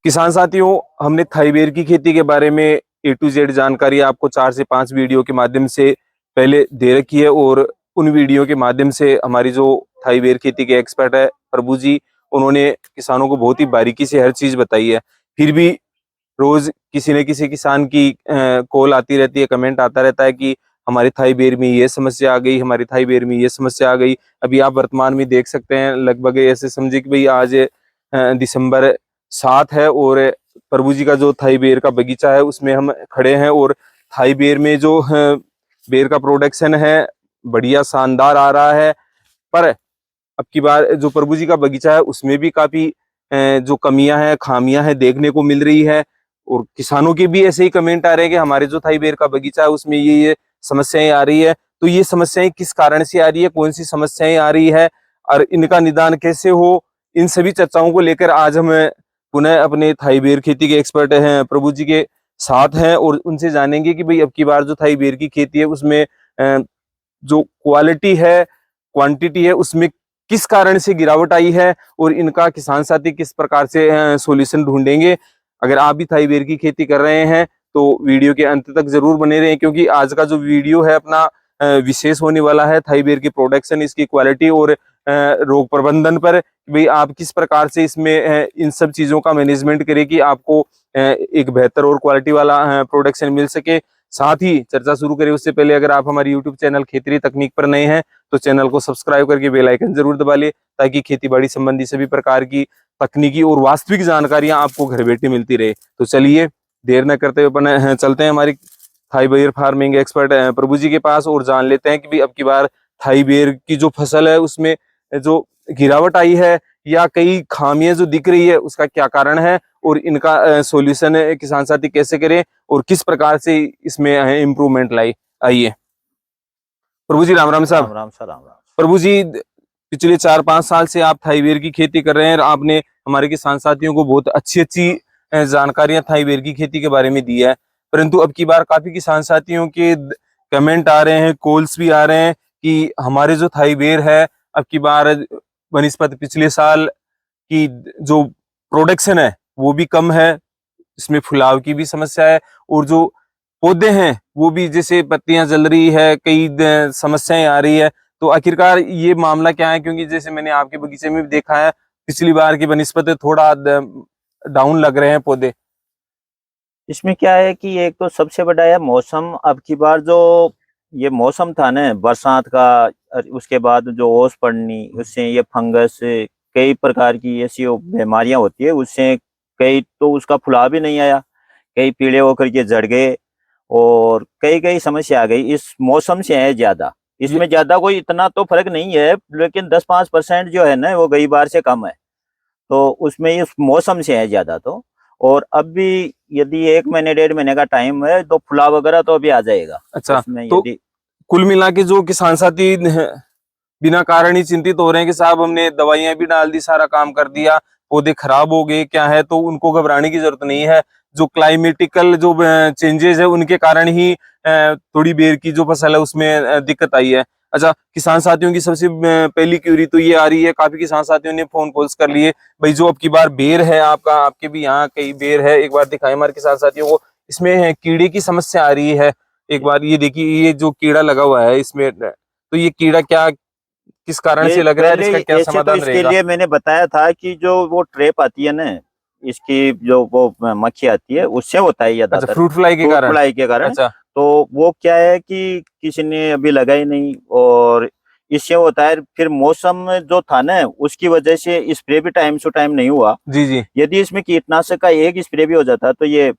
किसान साथियों, हमने थाई बेर की खेती के बारे में A to Z जानकारी आपको 4 से 5 वीडियो के माध्यम से पहले दे रखी है और उन वीडियो के माध्यम से हमारी जो थाई बेर खेती के एक्सपर्ट है प्रभु जी, उन्होंने किसानों को बहुत ही बारीकी से हर चीज बताई है। फिर भी रोज किसी न किसी किसान की कॉल आती रहती है, कमेंट आता रहता है कि हमारी थाई बेर में ये समस्या आ गई, हमारी थाई बेर में ये समस्या आ गई। अभी आप वर्तमान में देख सकते हैं, लगभग ऐसे समझे कि भाई आज दिसंबर 7 है और प्रभु जी का जो थाई बेर का बगीचा है उसमें हम खड़े हैं और थाई बेर में जो बेर का प्रोडक्शन है बढ़िया शानदार आ रहा है। पर अब की बार जो प्रभु जी का बगीचा है उसमें भी काफी जो कमियां हैं, खामियां हैं देखने को मिल रही है और किसानों के भी ऐसे ही कमेंट आ रहे हैं कि हमारे जो थाई बेर का बगीचा है उसमें ये समस्याएं आ रही है। तो ये समस्याएं किस कारण से आ रही है, कौन सी समस्याएं आ रही है और इनका निदान कैसे हो, इन सभी चर्चाओं को लेकर आज हम पुनः अपने थाई बेर खेती के एक्सपर्ट हैं प्रभु जी के साथ हैं और उनसे जानेंगे कि भाई अब की बार जो थाई बेर की खेती है उसमें जो क्वालिटी है, क्वांटिटी है, उसमें किस कारण से गिरावट आई है और इनका किसान साथी किस प्रकार से सॉल्यूशन ढूंढेंगे। अगर आप भी थाई बेर की खेती कर रहे हैं तो वीडियो के अंत तक जरूर बने रहें, क्योंकि आज का जो वीडियो है अपना विशेष होने वाला है थाई बेर की प्रोडक्शन, इसकी क्वालिटी और रोग प्रबंधन पर। भाई आप किस प्रकार से इसमें इन सब चीजों का मैनेजमेंट करें कि आपको एक बेहतर और क्वालिटी वाला प्रोडक्शन मिल सके। साथ ही चर्चा शुरू करें उससे पहले अगर आप हमारे यूट्यूब चैनल खेतरी तकनीक पर नए हैं तो चैनल को सब्सक्राइब करके बेल आइकन जरूर दबा ले, ताकि खेती बाड़ी संबंधी सभी प्रकार की तकनीकी और वास्तविक जानकारियां आपको घर बैठे मिलती रहे। तो चलिए देर न करते हुए अपन चलते हैं हमारी थाई बेर फार्मिंग एक्सपर्ट प्रभु जी के पास और जान लेते हैं कि भाई अब की बार थाई बेर की जो फसल है उसमें जो गिरावट आई है या कई खामियां जो दिख रही है उसका क्या कारण है और इनका सॉल्यूशन किसान साथी कैसे करें और किस प्रकार से इसमें इम्प्रूवमेंट लाई। आइए प्रभु जी, राम राम साहब। राम राम सर, राम राम। प्रभु जी, पिछले 4-5 साल से आप थाई बेर की खेती कर रहे हैं और आपने हमारे किसान साथियों को बहुत अच्छी अच्छी जानकारियां थाई बेर की खेती के बारे में दी है, परंतु अब की बार काफी किसान साथियों के कमेंट आ रहे हैं, कॉल्स भी आ रहे हैं कि हमारे जो थाई बेर है अब की बार बनिस्पत पिछले साल की जो प्रोडक्शन है वो भी कम है, इसमें फुलाव की भी समस्या है और जो पौधे हैं वो भी जैसे पत्तियां जल रही है, कई समस्याएं आ रही है। तो आखिरकार ये मामला क्या है, क्योंकि जैसे मैंने आपके बगीचे में भी देखा है पिछली बार की बनिस्पत थोड़ा डाउन लग रहे हैं पौधे। इसमें क्या है कि एक तो सबसे बड़ा है मौसम। अब की बार जो ये मौसम था ना बरसात का, उसके बाद जो ओस पड़नी, उससे ये फंगस, कई प्रकार की ऐसी बीमारियां होती है, उससे कई तो उसका फुलाव भी नहीं आया, कई पीले होकर के जड़ गए और कई कई समस्या आ गई। इस मौसम से है ज्यादा, इसमें ज्यादा कोई इतना तो फर्क नहीं है, लेकिन 10-5% जो है ना वो गई बार से कम है, तो उसमें इस मौसम से है ज्यादा। तो और अब भी यदि 1 महीने 1.5 महीने का टाइम है तो फुलाव वगैरह तो अभी आ जाएगा। अच्छा, उसमें तो यदि कुल मिला के जो किसान साथी बिना कारण ही चिंतित हो रहे हैं कि साहब हमने दवाइयां भी डाल दी, सारा काम कर दिया, पौधे खराब हो गए, क्या है, तो उनको घबराने की जरूरत नहीं है। जो क्लाइमेटिकल जो चेंजेस है उनके कारण ही थोड़ी बेर की जो फसल है उसमें दिक्कत आई है। अच्छा, किसान साथियों की सबसे पहली क्यूरी तो ये आ रही है, काफी किसान साथियों ने फोन कॉल्स कर लिए, भाई जो अब की बार बेर है आपका, आपके भी यहाँ कई बेर है, एक बार दिखाएं हमारे किसान साथियों को। इसमें कीड़े की समस्या आ रही है, एक बार ये देखिए, ये जो कीड़ा लगा हुआ है इसमें, तो ये कीड़ा क्या किस कारण से लग रहा है और इसका क्या ऐसे तो समाधान इसके रहेगा? लिए मैंने बताया था कि जो वो ट्रेप आती है ना, इसकी जो वो मक्खी आती है उससे होता है अच्छा, ज्यादातर, फ्रूट फ्लाई के फ्रूट कारण। फ्लाई के कारण। अच्छा, तो वो क्या है कि किसी ने अभी लगाई नहीं और इससे होता है। फिर मौसम जो था ना उसकी वजह से स्प्रे भी टाइम टू टाइम नहीं हुआ। जी जी। यदि इसमें कीटनाशक का एक स्प्रे भी हो जाता तो ये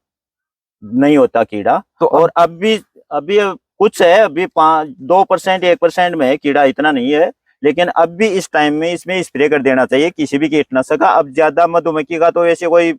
नहीं होता कीड़ा। तो और अब भी अभी कुछ है, अभी 2% 1% में है कीड़ा, इतना नहीं है, लेकिन अब भी इस टाइम में इसमें स्प्रे कर देना चाहिए किसी भी कीटनाशक का। अब ज्यादा मधुमक्खी का तो ऐसे कोई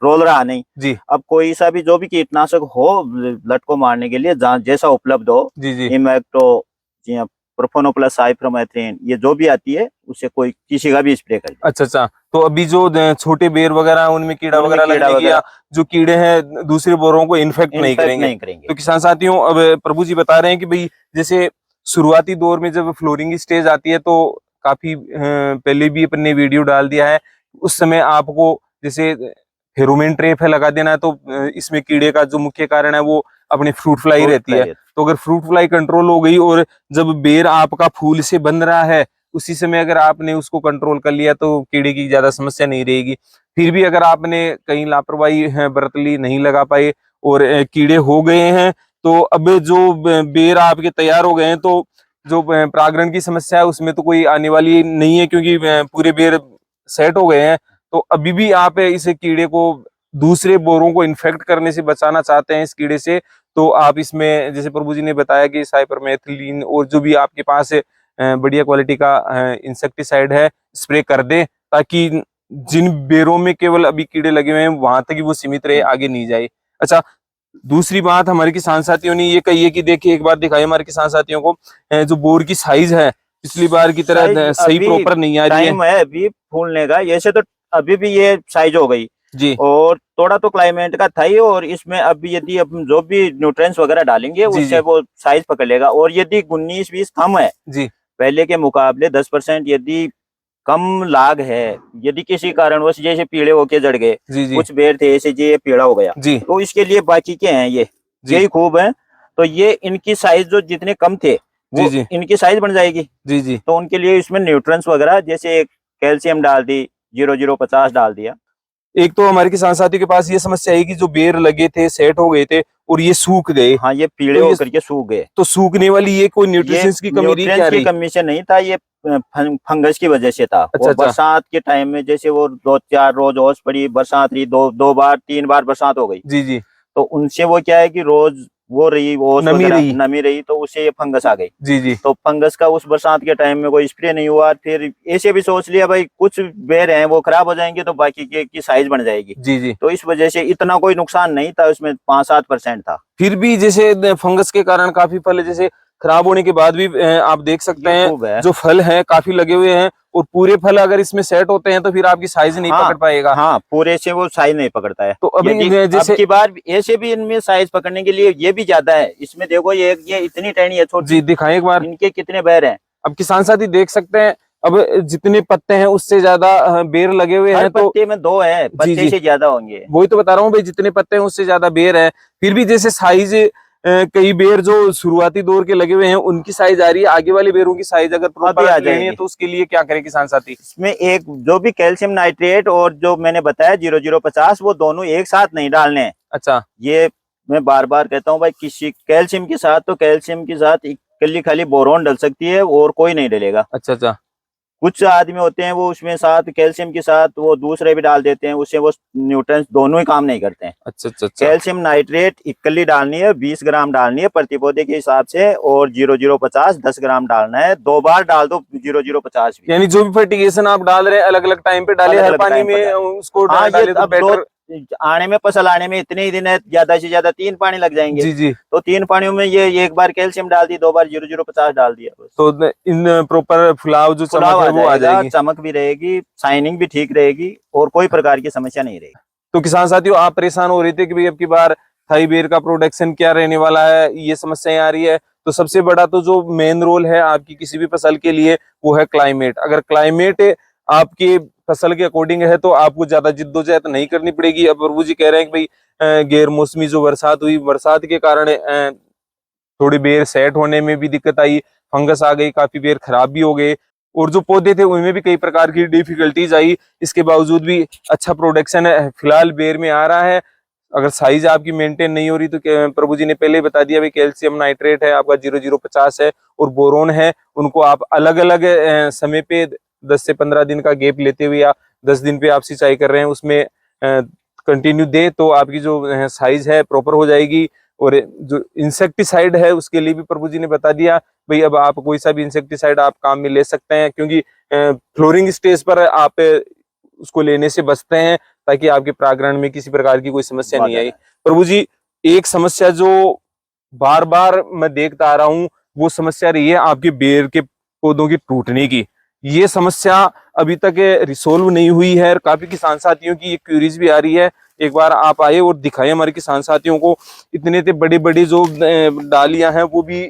रोल रहा नहीं जी अब, कोई सा भी जो भी कीटनाशक हो लट को मारने के लिए जैसा उपलब्ध हो, जी जी। इमेक्टो या प्रोफेनोप्लस साइपरमेथ्रिन, ये जो भी आती है उससे कोई किसी का भी स्प्रे कर दे। अच्छा अच्छा। तो अभी जो छोटे बेर वगैरह हैं, उनमें कीड़ा उनमें वगैरह कीड़ा लगने की, वगैरह या जो कीड़े हैं दूसरे बोरों को इन्फेक्ट नहीं इन्फेक्ट करेंगे। नहीं करेंगे। तो किसान साथियों, अब प्रभु जी बता रहे हैं कि भाई जैसे शुरुआती दौर में जब फ्लोरिंग की स्टेज आती है तो काफी पहले भी अपने वीडियो डाल दिया है, उस समय आपको जैसे फेरोमेन ट्रैप है लगा देना है। तो इसमें कीड़े का जो मुख्य कारण है वो अपनी फ्रूट फ्लाई फ्रूट रहती है। फ्लाई। तो अगर फ्रूट फ्लाई कंट्रोल हो गई और जब बेर आपका फूल से बन रहा है उसी समय अगर आपने उसको कंट्रोल कर लिया तो कीड़े की ज्यादा समस्या नहीं रहेगी। फिर भी अगर आपने कहीं लापरवाही बरत ली, नहीं लगा पाए और कीड़े हो गए हैं, तो अब जो बेर आपके तैयार हो गए हैं तो जो परागण की समस्या है उसमें तो कोई आने वाली नहीं है, क्योंकि पूरे बेर सेट हो गए हैं। तो अभी भी आप इस कीड़े को, दूसरे बोरों को इन्फेक्ट करने से बचाना चाहते हैं इस कीड़े से, तो आप इसमें जैसे प्रभु जी ने बताया कि साइपरमेथ्रिन और जो भी आपके पास बढ़िया क्वालिटी का इंसेक्टिसाइड है स्प्रे कर दें, ताकि जिन बेरों में केवल अभी कीड़े लगे हुए हैं वहां तक ही वो सीमित रहे, आगे नहीं जाए। अच्छा, दूसरी बात हमारे किसान साथियों ने ये कही है कि देखिए एक बात दिखाई हमारे किसान साथियों को, जो बोर की साइज है पिछली बार की तरह साइज सही अभी प्रॉपर नहीं आ रही है। टाइम है अभी फूलने का, ऐसे तो अभी भी ये साइज हो गई जी और थोड़ा तो क्लाइमेट का था ही, और इसमें अभी यदि हम जो भी न्यूट्रिएंट्स वगैरह डालेंगे जी उससे जी वो साइज पकड़ लेगा। और यदि 19-20 कम है जी पहले के मुकाबले 10% यदि कम लाग है, यदि किसी कारणवश जैसे पीले होके जड़ गए, जी जी कुछ बेर थे ऐसे ये पीला हो गया, जी तो इसके लिए बाकी के हैं ये जी यही खूब है। तो ये इनकी साइज जो जितने कम थे जी वो जी इनकी साइज बन जाएगी। जी जी। तो उनके लिए इसमें न्यूट्रिएंट्स वगैरह जैसे कैल्शियम डाल दी, 0050 डाल दिया। एक तो हमारे किसान साथियों के पास ये समस्या है कि जो बेर लगे थे सेट हो गए थे और ये सूख गए, हाँ, ये पीले तो ये होकर के सूख गए। तो सूखने वाली ये कोई ये न्यूट्रिशंस की कमी रही क्या न्यूट्रिएंट्स की रही? कमी से नहीं था, ये फंगस की वजह से था। अच्छा वो अच्छा बरसात के टाइम में जैसे वो 2-4 रोज ओस पड़ी, बरसात रही, दो बार 3 बार बरसात हो गई, जी जी। तो उनसे वो क्या है कि रोज वो रही ओस नमी वगैरह रही। नमी रही, तो उससे ये फंगस आ गई। जी जी तो फंगस का उस बरसात के टाइम में कोई स्प्रे नहीं हुआ। फिर ऐसे भी सोच लिया भाई कुछ बेर हैं वो खराब हो जाएंगे तो बाकी के की साइज बन जाएगी, जी जी। तो इस वजह से इतना कोई नुकसान नहीं था, उसमें 5-7% था। फिर भी जैसे फंगस के कारण काफी फल जैसे खराब होने के बाद भी आप देख सकते ये हैं खूब है। जो फल हैं काफी लगे हुए हैं, और पूरे फल अगर इसमें सेट होते हैं तो फिर आपकी साइज नहीं पकड़ हाँ पाएगा। हाँ, पूरे से वो साइज नहीं पकड़ता है। तो अभी यदि अब जैसे की बार ऐसे भी इनमें साइज पकड़ने के लिए ये भी ज्यादा है, इसमें देखो ये इतनी टहनी है जी छोटी, दिखाएं एक बार। इनके कितने बैर हैं। अब किसान साथी देख सकते हैं, अब जितने पत्ते हैं उससे ज्यादा बेर लगे हुए हर हैं। तो पत्ते में 2 है, जी पत्ते जी, से ज्यादा होंगे। वही तो बता रहा हूँ भाई, जितने पत्ते हैं उससे ज्यादा बेर है। फिर भी जैसे साइज कई बेर जो शुरुआती दौर के लगे हुए हैं उनकी साइज आ रही है, आगे वाले बेरों की साइज अगर अभी प्रॉपर आ लेनी है जाएगी। तो उसके लिए क्या करें किसान साथी? इसमें एक जो भी कैल्शियम नाइट्रेट और जो मैंने बताया 0050 वो दोनों एक साथ नहीं डालने हैं। अच्छा ये मैं बार बार कहता हूँ भाई, किसी कैल्शियम के साथ तो कैल्शियम के साथ इकल्ली खाली बोरोन डल सकती है और कोई नहीं डलेगा। अच्छा अच्छा कुछ आदमी होते हैं वो उसमें साथ कैल्शियम के साथ वो दूसरे भी डाल देते हैं, उससे वो न्यूट्रिएंट्स दोनों ही काम नहीं करते हैं। अच्छा अच्छा अच्छा। कैल्शियम नाइट्रेट इकल्ली डालनी है, 20 ग्राम डालनी है प्रति पौधे के हिसाब से, और 0050 10 ग्राम डालना है। 2 बार डाल दो 0050 भी। यानी जो भी फर्टिगेशन आप डाल रहे हैं अलग अलग टाइम पे डालिए, अलग हर अलग पानी टाइम पर में डालें। उसको हाँ, ये डाले तो अब दो बेटर। आने में फसल आने में इतने ही दिन है, ज्यादा से ज्यादा 3 पानी लग जाएंगे। जी जी। तो 3 पानियों में ये एक बार कैल्शियम डाल दी, 2 बार 0050 डाल दिया, बस तो इन प्रॉपर फुलाव जो फुलाव चमक है आ वो आ जाएगा, जाएगी। चमक भी रहेगी, शाइनिंग भी ठीक रहेगी, और कोई प्रकार की समस्या नहीं रहेगी। तो किसान साथियों, आप परेशान हो रहे थे कि भाई अब की बार थाई बेर का प्रोडक्शन क्या रहने वाला है, ये समस्याएं आ रही है। तो सबसे बड़ा तो जो मेन रोल है आपकी किसी भी फसल के लिए वो है क्लाइमेट। अगर क्लाइमेट आपके फसल के अकॉर्डिंग है तो आपको ज्यादा जिद्दोजहद नहीं करनी पड़ेगी। अब प्रभु जी कह रहे हैं कि भाई गैर मौसमी जो बरसात हुई, बरसात के कारण थोड़ी बेर सेट होने में भी दिक्कत आई, फंगस आ गई, काफी बेर खराब भी हो गए, और जो पौधे थे उनमें भी कई प्रकार की डिफिकल्टीज आई। इसके बावजूद भी अच्छा प्रोडक्शन है फिलहाल बेर में आ रहा है। अगर साइज आपकी मेंटेन नहीं हो रही तो प्रभु जी ने पहले ही बता दिया भाई, कैल्शियम नाइट्रेट है आपका 0050 है, और बोरोन है, उनको आप अलग अलग समय पे 10 से 15 दिन का गैप लेते हुए या 10 दिन पे आप सिंचाई कर रहे हैं उसमें कंटिन्यू दे, तो आपकी जो साइज है प्रॉपर हो जाएगी। और जो इंसेक्टिसाइड है उसके लिए भी प्रभु जी ने बता दिया भाई, अब आप कोई सा भी इंसेक्टिसाइड आप काम में ले सकते हैं, क्योंकि फ्लोरिंग स्टेज पर आप उसको लेने से बचते हैं ताकि आपके परागण में किसी प्रकार की कोई समस्या नहीं आई। प्रभु जी, एक समस्या जो बार बार मैं देखता आ रहा हूँ, वो समस्या रही है आपके बेर के पौधों की टूटने की। ये समस्या अभी तक रिसोल्व नहीं हुई है और काफी किसान साथियों की ये क्यूरीज भी आ रही है। एक बार आप आए और दिखाए हमारे किसान साथियों को, इतने बड़े बड़े जो डालियां हैं वो भी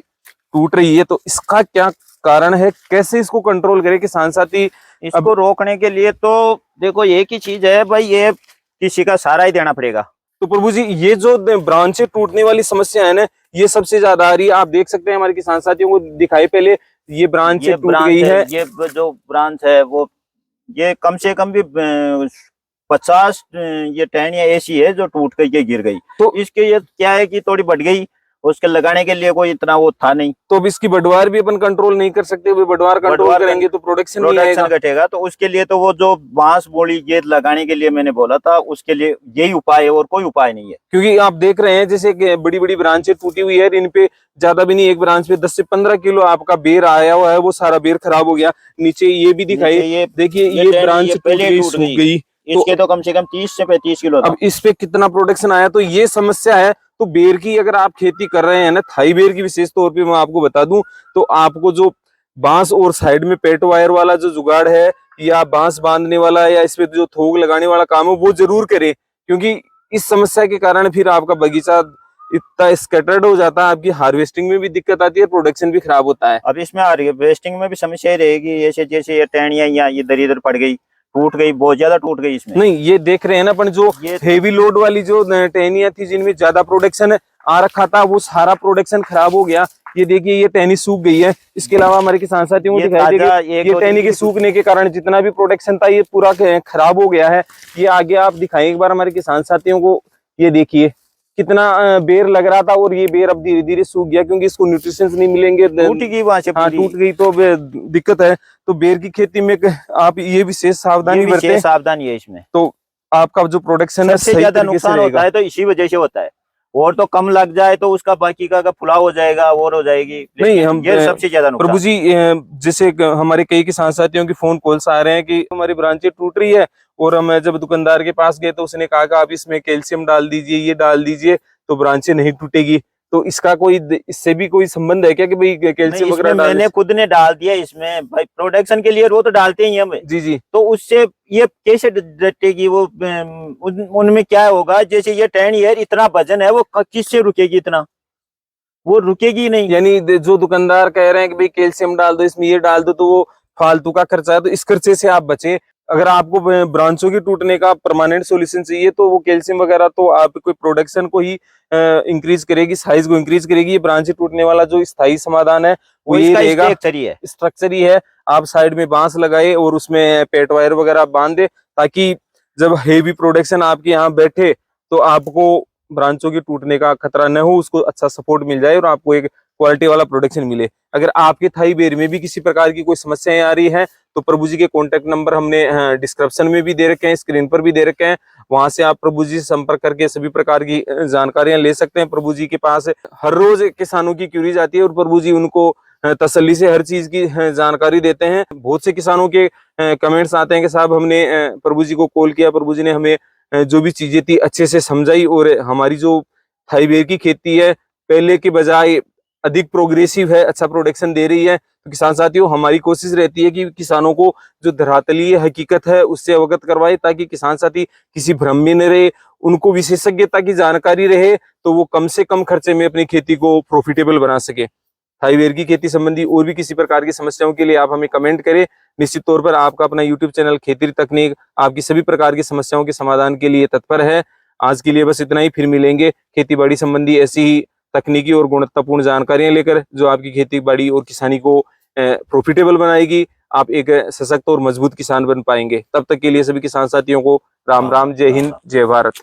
टूट रही है, तो इसका क्या कारण है, कैसे इसको कंट्रोल करें किसान साथी? इसको रोकने के लिए तो देखो एक ही चीज है भाई, ये किसी का सहारा ही देना पड़ेगा। तो प्रभु जी ये जो ब्रांचें टूटने वाली समस्या है ना, ये सबसे ज्यादा आ रही है। आप देख सकते हैं हमारे किसान साथियों को दिखाई, पहले ये ब्रांच टूट गई है। ये जो ब्रांच है वो ये कम से कम भी 50 ये टहनियां ऐसी है जो टूट करके गिर गई। तो इसके ये क्या है कि थोड़ी बढ़ गई, उसके लगाने के लिए कोई इतना वो था नहीं। तो अब इसकी बढ़वार भी अपन कंट्रोल नहीं कर सकते, बढ़वार कंट्रोल करेंगे तो प्रोडक्शन नहीं आएगा, घटेगा। तो उसके लिए तो वो जो बांस बोली ये लगाने के लिए मैंने बोला था, उसके लिए यही उपाय है और कोई उपाय नहीं है। क्योंकि आप देख रहे हैं जैसे बड़ी बड़ी ब्रांचें टूटी हुई है, इन पे ज्यादा भी नहीं, एक ब्रांच पे 10 से 15 किलो आपका बेर आया हुआ है, वो सारा बेर खराब हो गया। नीचे ये भी दिखाई, देखिए ये ब्रांच टूट गई, इसके तो कम से कम 30 से 35 किलो। अब इस पे कितना प्रोडक्शन आया, तो ये समस्या है। तो बेर की अगर आप खेती कर रहे हैं ना, थाई बेर की विशेष तौर पे मैं आपको बता दूं, तो आपको जो बांस और साइड में पेट वायर वाला जो जुगाड़ है, या बांस बांधने वाला, या इस पे जो थोक लगाने वाला काम है, वो जरूर करें। क्योंकि इस समस्या के कारण फिर आपका बगीचा इतना स्कैटर्ड हो जाता है, आपकी हार्वेस्टिंग में भी दिक्कत आती है, प्रोडक्शन भी खराब होता है। अब इसमें हार्वेस्टिंग में भी समस्या रहेगी, जैसे जैसे ये टहनियां या ये दर इधर पड़ गई, टूट गई, बहुत ज्यादा टूट गई इसमें। नहीं, ये देख रहे हैं ना अपन, जो हेवी लोड वाली जो टहनियां थी जिनमें ज्यादा प्रोडक्शन आ रखा था, वो सारा प्रोडक्शन खराब हो गया। ये देखिए ये टहनी सूख गई है। इसके अलावा हमारे किसान साथियों को दिखाई देगी, ये टहनी के सूखने के कारण जितना भी प्रोडक्शन था ये पूरा खराब हो गया है। ये आगे आप दिखाएं एक बार हमारे किसान साथियों को, ये देखिए कितना बेर लग रहा था और ये बेर अब धीरे धीरे सूख गया, क्योंकि इसको न्यूट्रिशंस नहीं मिलेंगे, टूट गई वहां से। हाँ, टूट गई तो दिक्कत है। तो बेर की खेती में आप ये विशेष सावधानी बरतें। सावधानी है इसमें, तो आपका जो प्रोडक्शन है सबसे ज्यादा नुकसान होता है तो इसी वजह से होता है। और तो कम लग जाए तो उसका बाकी का फुलाव हो जाएगा और हो जाएगी। नहीं, हम ये सबसे ज्यादा नुकसान। प्रभु जी जैसे हमारे कई किसान साथियों की फोन कॉल्स आ रहे हैं कि हमारी ब्रांचें टूट रही है, और हम जब दुकानदार के पास गए तो उसने कहा कि आप इसमें कैल्शियम डाल दीजिए, ये डाल दीजिए, तो ब्रांचें नहीं टूटेगी। तो इसका कोई, इससे भी कोई संबंध है क्या कि भाई कैल्शियम वगैरह मैंने खुद ने डाल दिया इसमें भाई, प्रोडक्शन के लिए वो तो डालते ही हम। जी जी। तो उससे ये कैसे डटेगी वो, उनमें क्या होगा, जैसे ये टहनी है, इतना वजन है, वो किससे रुकेगी, इतना वो रुकेगी नहीं। यानी जो दुकानदार कह रहे हैं कि भाई कैल्शियम डाल दो, इसमें ये डाल दो, तो वो फालतू का खर्चा है, तो इस खर्चे से आप बचे। अगर आपको ब्रांचों की टूटने का परमानेंट सॉल्यूशन चाहिए, तो वो कैल्शियम वगैरह तो आपको प्रोडक्शन को ही इंक्रीज करेगी, साइज को इंक्रीज करेगी। ये ब्रांचें टूटने वाला जो स्थायी समाधान है वो ये रहेगा, स्ट्रक्चर ही है। आप साइड में बांस लगाए और उसमें पेट वायर वगैरह बांध दे, ताकि जब हेवी प्रोडक्शन आपके यहाँ बैठे तो आपको ब्रांचों के टूटने का खतरा न हो, उसको अच्छा सपोर्ट मिल जाए और आपको एक क्वालिटी वाला प्रोडक्शन मिले। अगर आपके थाई बेर में भी किसी प्रकार की कोई समस्याएं आ रही हैं, तो प्रभु जी के कॉन्टेक्ट नंबर हमने डिस्क्रिप्शन में भी दे रखे हैं, स्क्रीन पर भी दे रखे हैं। वहां से आप प्रभु जी से संपर्क करके सभी प्रकार की जानकारियां ले सकते हैं। प्रभु जी के पास हर रोज किसानों की क्यूरीज आती है और प्रभु जी उनको तसल्ली से हर चीज की जानकारी देते हैं। बहुत से किसानों के कमेंट्स आते हैं कि साहब हमने प्रभु जी को कॉल किया, प्रभु जी ने हमें जो भी चीजें थी अच्छे से समझाई, और हमारी जो थाई बेर की खेती है पहले के बजाय अधिक प्रोग्रेसिव है, अच्छा प्रोडक्शन दे रही है। तो किसान साथियों, हमारी कोशिश रहती है कि किसानों को जो धरातलीय हकीकत है उससे अवगत करवाए, ताकि किसान साथी किसी भ्रम में न रहे, उनको विशेषज्ञता की जानकारी रहे, तो वो कम से कम खर्चे में अपनी खेती को प्रॉफिटेबल बना सके। थाई बेर की खेती संबंधी और भी किसी प्रकार की समस्याओं के लिए आप हमें कमेंट करें। निश्चित तौर पर आपका अपना यूट्यूब चैनल खेती तकनीक आपकी सभी प्रकार की समस्याओं के समाधान के लिए तत्पर है। आज के लिए बस इतना ही, फिर मिलेंगे खेती बाड़ी संबंधी ऐसी ही तकनीकी और गुणवत्तापूर्ण जानकारियां लेकर, जो आपकी खेती बाड़ी और किसानी को प्रॉफिटेबल बनाएगी। आप एक सशक्त और मजबूत किसान बन पाएंगे। तब तक के लिए सभी किसान साथियों को राम राम, जय हिंद, जय भारत।